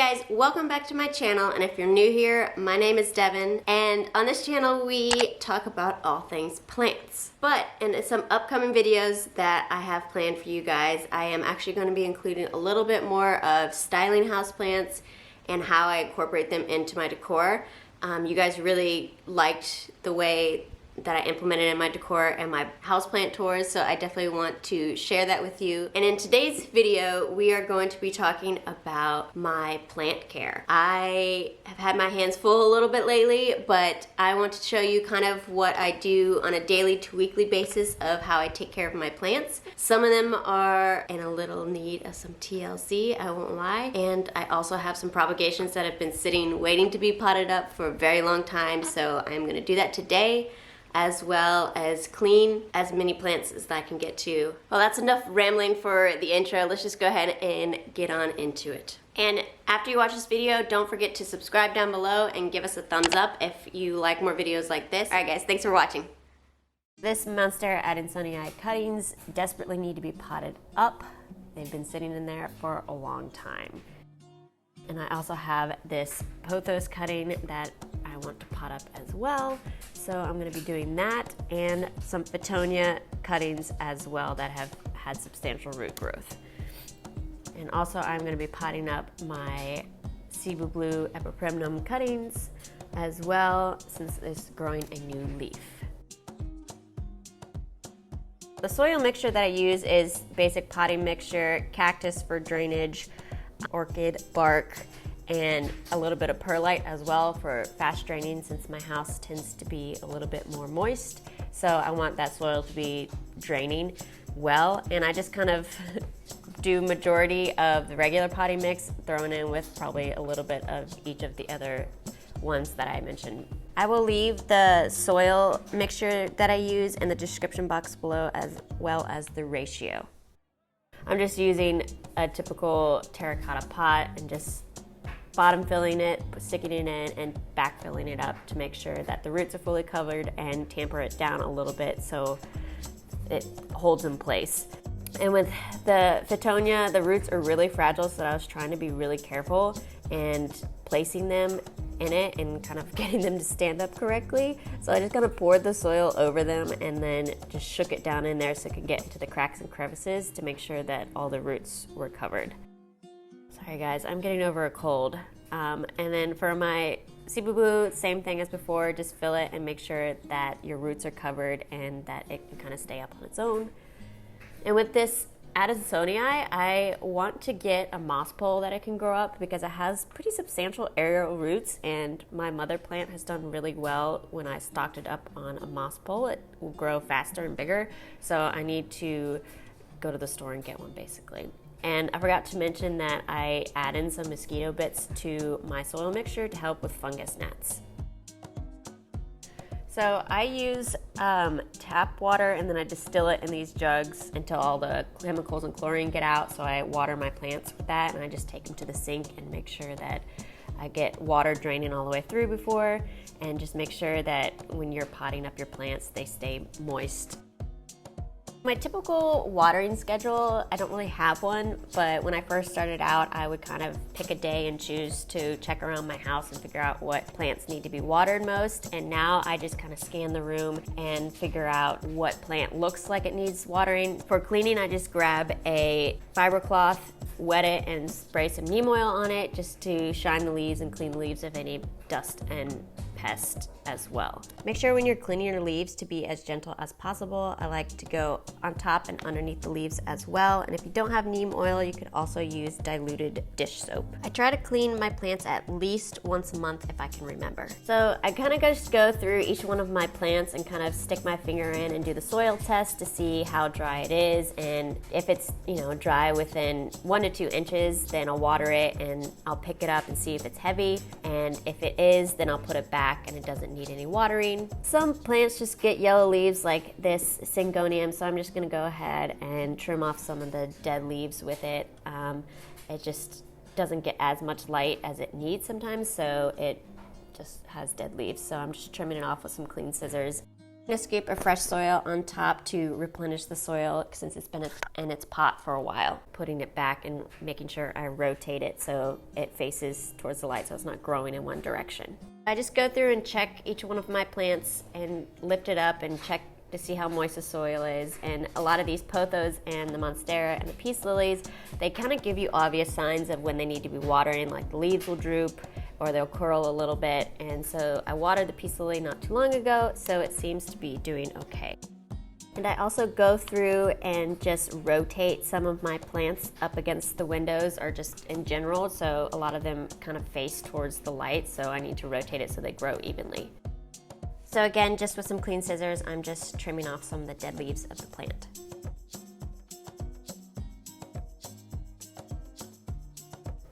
guys, welcome back to my channel, and if you're new here, my name is Devin, and on this channel we talk about all things plants. But in some upcoming videos that I have planned for you guys, I am actually going to be including a little bit more of styling houseplants and how I incorporate them into my decor. You guys really liked the way that I implemented in my decor and my houseplant tours, so I definitely want to share that with you. And in today's video, we are going to be talking about my plant care. I have had my hands full a little bit lately, but I want to show you kind of what I do on a daily to weekly basis of how I take care of my plants. Some of them are in a little need of some TLC, I won't lie. And I also have some propagations that have been sitting waiting to be potted up for a very long time, so I'm gonna do that today, as well as clean as many plants as I can get to. Well, that's enough rambling for the intro. Let's just go ahead and get on into it. And after you watch this video, don't forget to subscribe down below and give us a thumbs up if you like more videos like this. All right guys, thanks for watching. This monster Adansonii cuttings desperately need to be potted up. They've been sitting in there for a long time. And I also have this pothos cutting that I want to pot up as well. So I'm going to be doing that, and some Fittonia cuttings as well that have had substantial root growth. And also I'm going to be potting up my Cebu Blue Epipremnum cuttings as well, since it's growing a new leaf. The soil mixture that I use is basic potting mixture, Cactus for drainage, Orchid Bark, and a little bit of Perlite as well for fast draining, since my house tends to be a little bit more moist. So I want that soil to be draining well, and I just kind of do majority of the regular potting mix, thrown in with probably a little bit of each of the other ones that I mentioned. I will leave the soil mixture that I use in the description box below, as well as the ratio. I'm just using a typical terracotta pot and just bottom filling it, sticking it in, and back filling it up to make sure that the roots are fully covered, and tamper it down a little bit so it holds in place. And with the Fittonia, the roots are really fragile, so I was trying to be really careful and placing them in it and kind of getting them to stand up correctly. So I just kind of poured the soil over them and then just shook it down in there so it could get into the cracks and crevices to make sure that all the roots were covered. Sorry guys, I'm getting over a cold. And then for my Cebu Blue, same thing as before, just fill it and make sure that your roots are covered and that it can kind of stay up on its own. And with this Adansonii, I want to get a moss pole that it can grow up because it has pretty substantial aerial roots, and my mother plant has done really well when I stocked it up on a moss pole. It will grow faster and bigger, so I need to go to the store and get one basically. And I forgot to mention that I add in some mosquito bits to my soil mixture to help with fungus gnats. So I use tap water, and then I distill it in these jugs until all the chemicals and chlorine get out. So I water my plants with that, and I just take them to the sink and make sure that I get water draining all the way through before, and just make sure that when you're potting up your plants, they stay moist. My typical watering schedule, I don't really have one, but when I first started out, I would kind of pick a day and choose to check around my house and figure out what plants need to be watered most. And now I just kind of scan the room and figure out what plant looks like it needs watering. For cleaning, I just grab a fiber cloth, wet it, and spray some neem oil on it just to shine the leaves and clean the leaves of any dust and pest as well. Make sure when you're cleaning your leaves to be as gentle as possible. I like to go on top and underneath the leaves as well. And if you don't have neem oil, you could also use diluted dish soap. I try to clean my plants at least once a month if I can remember. So I kind of just go through each one of my plants and kind of stick my finger in and do the soil test to see how dry it is. And if it's, dry within 1 to 2 inches, then I'll water it and I'll pick it up and see if it's heavy. And if it is, then I'll put it back and it doesn't need any watering. Some plants just get yellow leaves like this Syngonium, so I'm just gonna go ahead and trim off some of the dead leaves with it. It just doesn't get as much light as it needs sometimes, so it just has dead leaves. So I'm just trimming it off with some clean scissors. I'm gonna scoop a fresh soil on top to replenish the soil since it's been in its pot for a while. Putting it back and making sure I rotate it so it faces towards the light so it's not growing in one direction. I just go through and check each one of my plants and lift it up and check to see how moist the soil is. And a lot of these pothos and the monstera and the peace lilies, they kind of give you obvious signs of when they need to be watering, like the leaves will droop or they'll curl a little bit. And so I watered the peace lily not too long ago, so it seems to be doing okay. And I also go through and just rotate some of my plants up against the windows or just in general, so a lot of them kind of face towards the light, so I need to rotate it so they grow evenly. So again, just with some clean scissors, I'm just trimming off some of the dead leaves of the plant.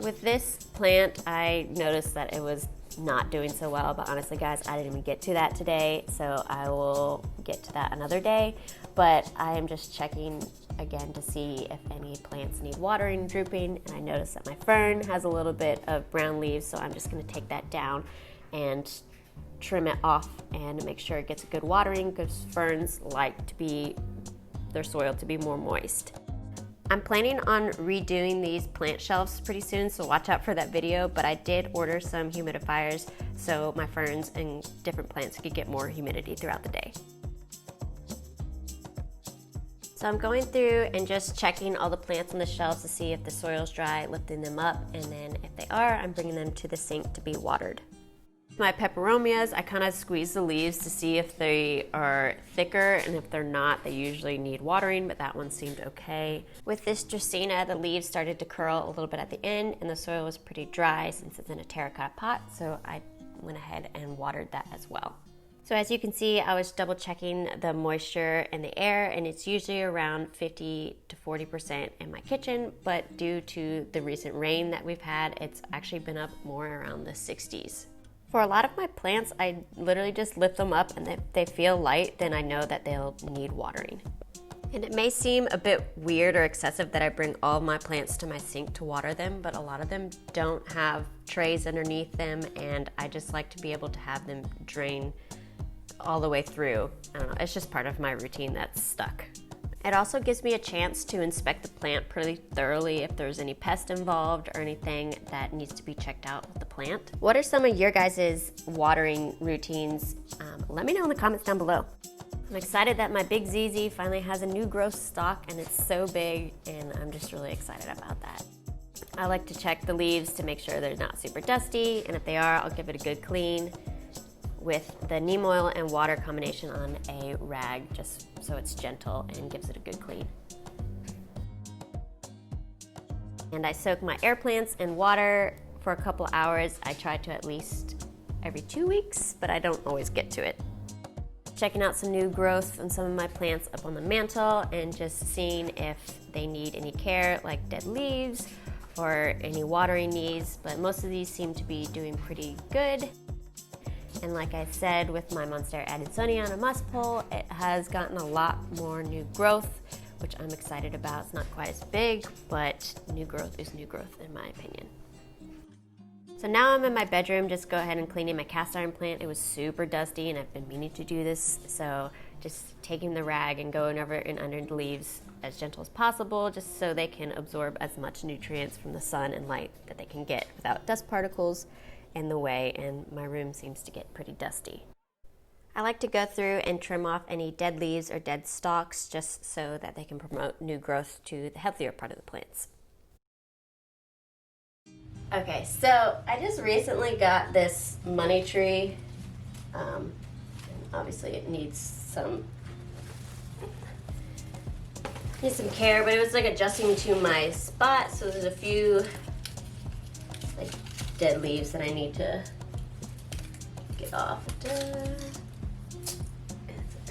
With this plant, I noticed that it was not doing so well, but honestly guys, I didn't even get to that today, so I will get to that another day. But I am just checking again to see if any plants need watering, drooping, and I noticed that my fern has a little bit of brown leaves, so I'm just gonna take that down and trim it off and make sure it gets a good watering, because ferns like their soil to be more moist. I'm planning on redoing these plant shelves pretty soon, so watch out for that video, but I did order some humidifiers so my ferns and different plants could get more humidity throughout the day. So I'm going through and just checking all the plants on the shelves to see if the soil's dry, lifting them up, and then if they are, I'm bringing them to the sink to be watered. My peperomias, I kind of squeeze the leaves to see if they are thicker, and if they're not, they usually need watering, but that one seemed okay. With this Dracaena, the leaves started to curl a little bit at the end, and the soil was pretty dry since it's in a terracotta pot, so I went ahead and watered that as well. So as you can see, I was double checking the moisture in the air, and it's usually around 50 to 40% in my kitchen, but due to the recent rain that we've had, it's actually been up more around the 60s. For a lot of my plants, I literally just lift them up, and if they feel light, then I know that they'll need watering. And it may seem a bit weird or excessive that I bring all of my plants to my sink to water them, but a lot of them don't have trays underneath them, and I just like to be able to have them drain all the way through. I don't know, it's just part of my routine that's stuck. It also gives me a chance to inspect the plant pretty thoroughly if there's any pest involved or anything that needs to be checked out with the plant. What are some of your guys' watering routines? Let me know in the comments down below. I'm excited that my big ZZ finally has a new growth stalk, and it's so big, and I'm just really excited about that. I like to check the leaves to make sure they're not super dusty, and if they are, I'll give it a good clean with the neem oil and water combination on a rag, just so it's gentle and gives it a good clean. And I soak my air plants in water for a couple hours. I try to at least every 2 weeks, but I don't always get to it. Checking out some new growth on some of my plants up on the mantle and just seeing if they need any care, like dead leaves or any watering needs, but most of these seem to be doing pretty good. And like I said, with my Monstera Adansonii on a musk pole, it has gotten a lot more new growth, which I'm excited about. It's not quite as big, but new growth is new growth in my opinion. So now I'm in my bedroom, just go ahead and cleaning my cast iron plant. It was super dusty, and I've been meaning to do this, so just taking the rag and going over it and under the leaves as gentle as possible, just so they can absorb as much nutrients from the sun and light that they can get without dust particles in the way, and my room seems to get pretty dusty. I like to go through and trim off any dead leaves or dead stalks just so that they can promote new growth to the healthier part of the plants. Okay, so I just recently got this money tree. And obviously it needs some care, but it was like adjusting to my spot, so there's a few like dead leaves that I need to get off. It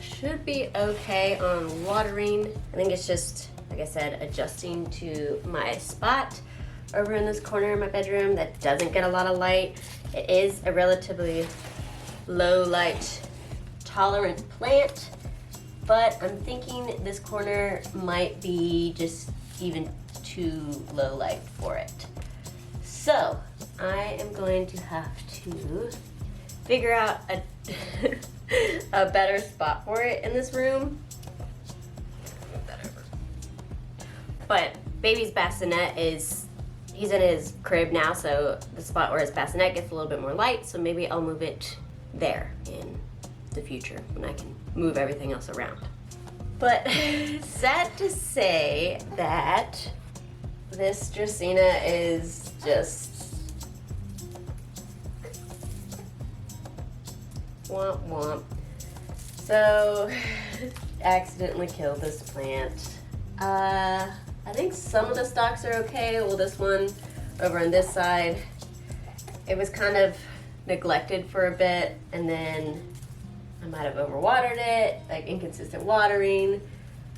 should be okay on watering. I think it's just, like I said, adjusting to my spot over in this corner of my bedroom that doesn't get a lot of light. It is a relatively low light tolerant plant, but I'm thinking this corner might be just even too low light for it. So I am going to have to figure out a, a better spot for it in this room. But baby's bassinet he's in his crib now, so the spot where his bassinet gets a little bit more light, so maybe I'll move it there in the future when I can move everything else around. But sad to say that this Dracaena is just womp womp. So accidentally killed this plant. I think some of the stalks are okay. Well, this one over on this side, it was kind of neglected for a bit, and then I might have overwatered it, like inconsistent watering.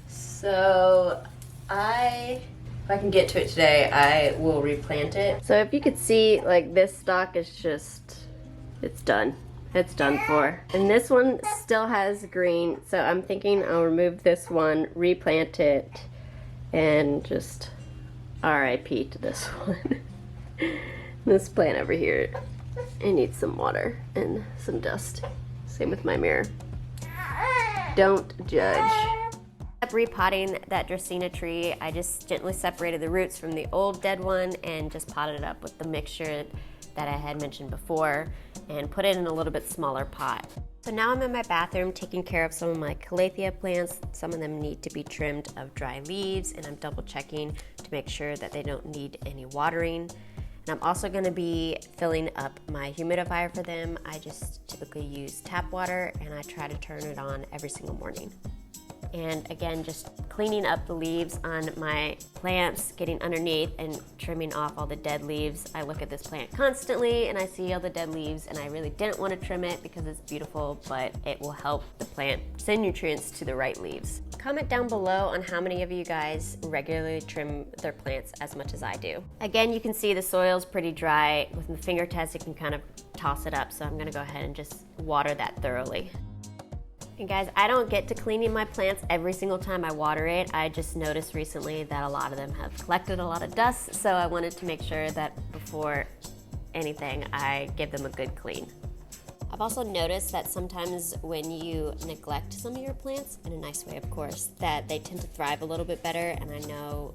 So if I can get to it today, I will replant it. So if you could see, like this stalk is just, it's done. It's done for. And this one still has green, so I'm thinking I'll remove this one, replant it, and just RIP to this one. This plant over here, it needs some water and some dust. Same with my mirror. Don't judge. Repotting that Dracaena tree, I just gently separated the roots from the old dead one and just potted it up with the mixture that I had mentioned before and put it in a little bit smaller pot. So now I'm in my bathroom taking care of some of my calathea plants. Some of them need to be trimmed of dry leaves, and I'm double checking to make sure that they don't need any watering. And I'm also going to be filling up my humidifier for them. I just typically use tap water, and I try to turn it on every single morning. And again, just cleaning up the leaves on my plants, getting underneath and trimming off all the dead leaves. I look at this plant constantly and I see all the dead leaves, and I really didn't want to trim it because it's beautiful, but it will help the plant send nutrients to the right leaves. Comment down below on how many of you guys regularly trim their plants as much as I do. Again, you can see the soil's pretty dry. With the finger test, you can kind of toss it up, so I'm gonna go ahead and just water that thoroughly. And guys, I don't get to cleaning my plants every single time I water it. I just noticed recently that a lot of them have collected a lot of dust, so I wanted to make sure that before anything, I give them a good clean. I've also noticed that sometimes when you neglect some of your plants, in a nice way of course, that they tend to thrive a little bit better, and I know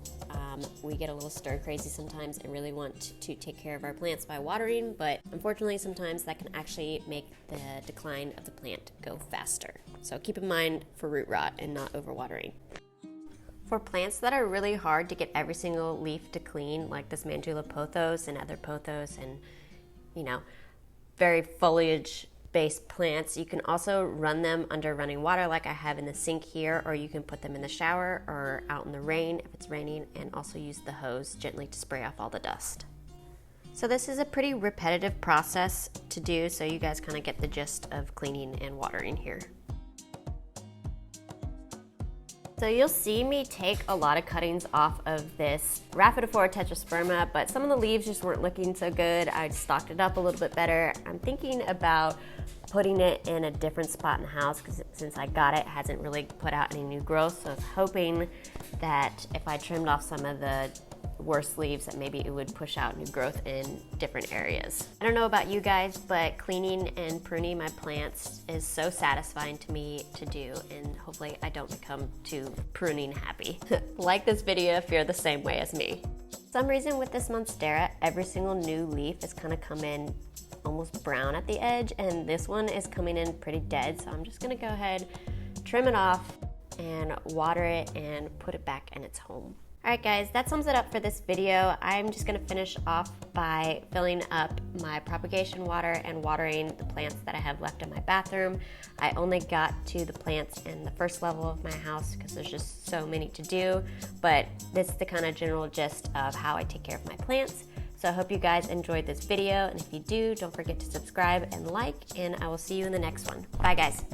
we get a little stir crazy sometimes and really want to take care of our plants by watering, but unfortunately sometimes that can actually make the decline of the plant go faster. So keep in mind for root rot and not overwatering. For plants that are really hard to get every single leaf to clean, like this Mandula pothos and other pothos and, you know, very foliage-based plants, you can also run them under running water like I have in the sink here, or you can put them in the shower or out in the rain if it's raining, and also use the hose gently to spray off all the dust. So this is a pretty repetitive process to do, so you guys kind of get the gist of cleaning and watering here. So you'll see me take a lot of cuttings off of this Rhaphidophora tetrasperma, but some of the leaves just weren't looking so good. I stocked it up a little bit better. I'm thinking about putting it in a different spot in the house because since I got it hasn't really put out any new growth. So I was hoping that if I trimmed off some of the worse leaves that maybe it would push out new growth in different areas. I don't know about you guys, but cleaning and pruning my plants is so satisfying to me to do, and hopefully I don't become too pruning happy. Like this video if you're the same way as me. For some reason with this Monstera, every single new leaf has kind of come in almost brown at the edge, and this one is coming in pretty dead, so I'm just gonna go ahead, trim it off, and water it and put it back in its home. Alright guys, that sums it up for this video. I'm just going to finish off by filling up my propagation water and watering the plants that I have left in my bathroom. I only got to the plants in the first level of my house because there's just so many to do, but this is the kind of general gist of how I take care of my plants. So I hope you guys enjoyed this video, and if you do, don't forget to subscribe and like, and I will see you in the next one. Bye guys.